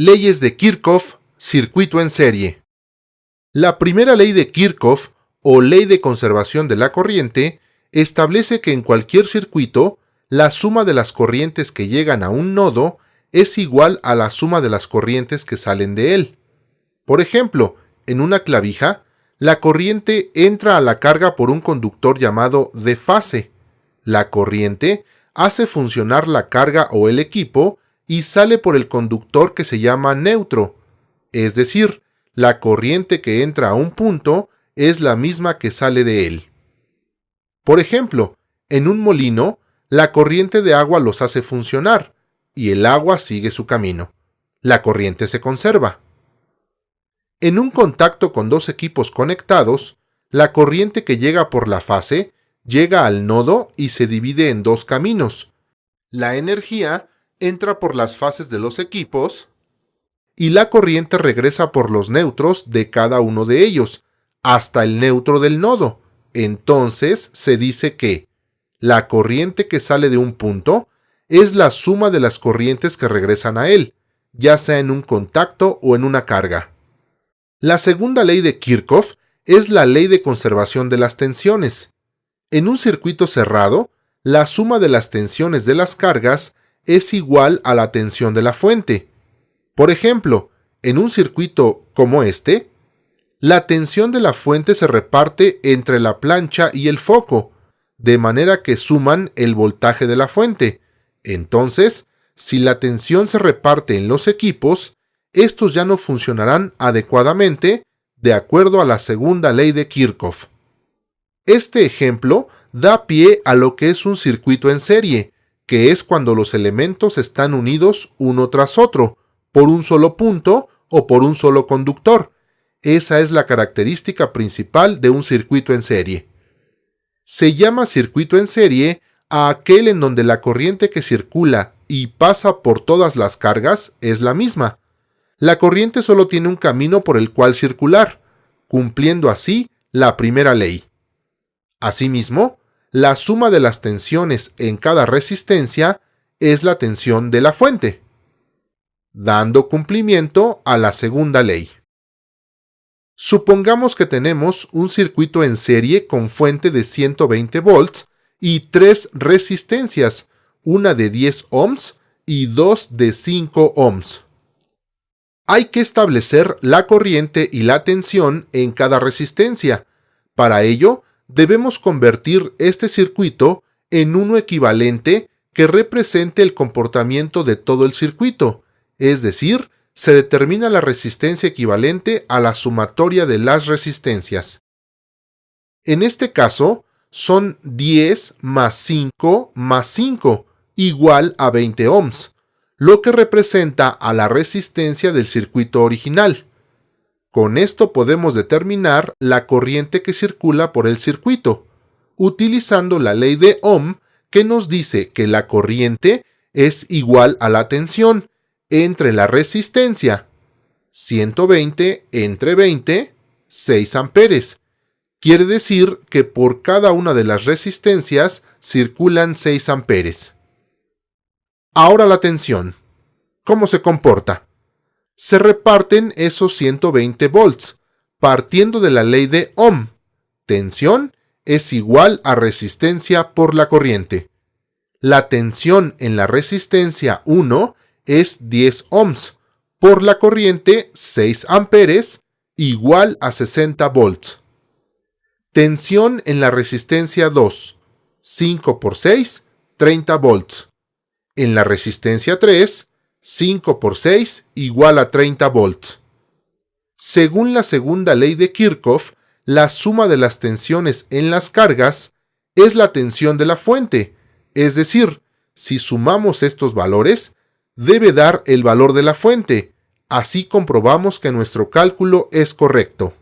Leyes de Kirchhoff, circuito en serie. La primera ley de Kirchhoff, o ley de conservación de la corriente, establece que en cualquier circuito, la suma de las corrientes que llegan a un nodo es igual a la suma de las corrientes que salen de él. Por ejemplo, en una clavija, la corriente entra a la carga por un conductor llamado de fase. La corriente hace funcionar la carga o el equipo y sale por el conductor que se llama neutro. Es decir, la corriente que entra a un punto es la misma que sale de él. Por ejemplo, en un molino, la corriente de agua los hace funcionar y el agua sigue su camino. La corriente se conserva. En un contacto con dos equipos conectados, la corriente que llega por la fase llega al nodo y se divide en dos caminos. La energía entra por las fases de los equipos y la corriente regresa por los neutros de cada uno de ellos, hasta el neutro del nodo. Entonces se dice que la corriente que sale de un punto es la suma de las corrientes que regresan a él, ya sea en un contacto o en una carga. La segunda ley de Kirchhoff es la ley de conservación de las tensiones. En un circuito cerrado, la suma de las tensiones de las cargas es igual a la tensión de la fuente. Por ejemplo, en un circuito como este, la tensión de la fuente se reparte entre la plancha y el foco, de manera que suman el voltaje de la fuente. Entonces, si la tensión se reparte en los equipos, estos ya no funcionarán adecuadamente de acuerdo a la segunda ley de Kirchhoff. Este ejemplo da pie a lo que es un circuito en serie, que es cuando los elementos están unidos uno tras otro, por un solo punto o por un solo conductor. Esa es la característica principal de un circuito en serie. Se llama circuito en serie a aquel en donde la corriente que circula y pasa por todas las cargas es la misma. La corriente solo tiene un camino por el cual circular, cumpliendo así la primera ley. Asimismo, la suma de las tensiones en cada resistencia es la tensión de la fuente, dando cumplimiento a la segunda ley. Supongamos que tenemos un circuito en serie con fuente de 120 volts y tres resistencias, una de 10 ohms y dos de 5 ohms. Hay que establecer la corriente y la tensión en cada resistencia. Para ello, debemos convertir este circuito en uno equivalente que represente el comportamiento de todo el circuito, es decir, se determina la resistencia equivalente a la sumatoria de las resistencias. En este caso, son 10 más 5 más 5, igual a 20 ohms, lo que representa a la resistencia del circuito original. Con esto podemos determinar la corriente que circula por el circuito, utilizando la ley de Ohm que nos dice que la corriente es igual a la tensión entre la resistencia, 120 entre 20, 6 amperes. Quiere decir que por cada una de las resistencias circulan 6 amperes. Ahora la tensión. ¿Cómo se comporta? Se reparten esos 120 volts, partiendo de la ley de Ohm. Tensión es igual a resistencia por la corriente. La tensión en la resistencia 1 es 10 ohms, por la corriente 6 amperes, igual a 60 volts. Tensión en la resistencia 2, 5 por 6, 30 volts. En la resistencia 3, 5 por 6 igual a 30 volts. Según la segunda ley de Kirchhoff, la suma de las tensiones en las cargas es la tensión de la fuente, es decir, si sumamos estos valores, debe dar el valor de la fuente. Así comprobamos que nuestro cálculo es correcto.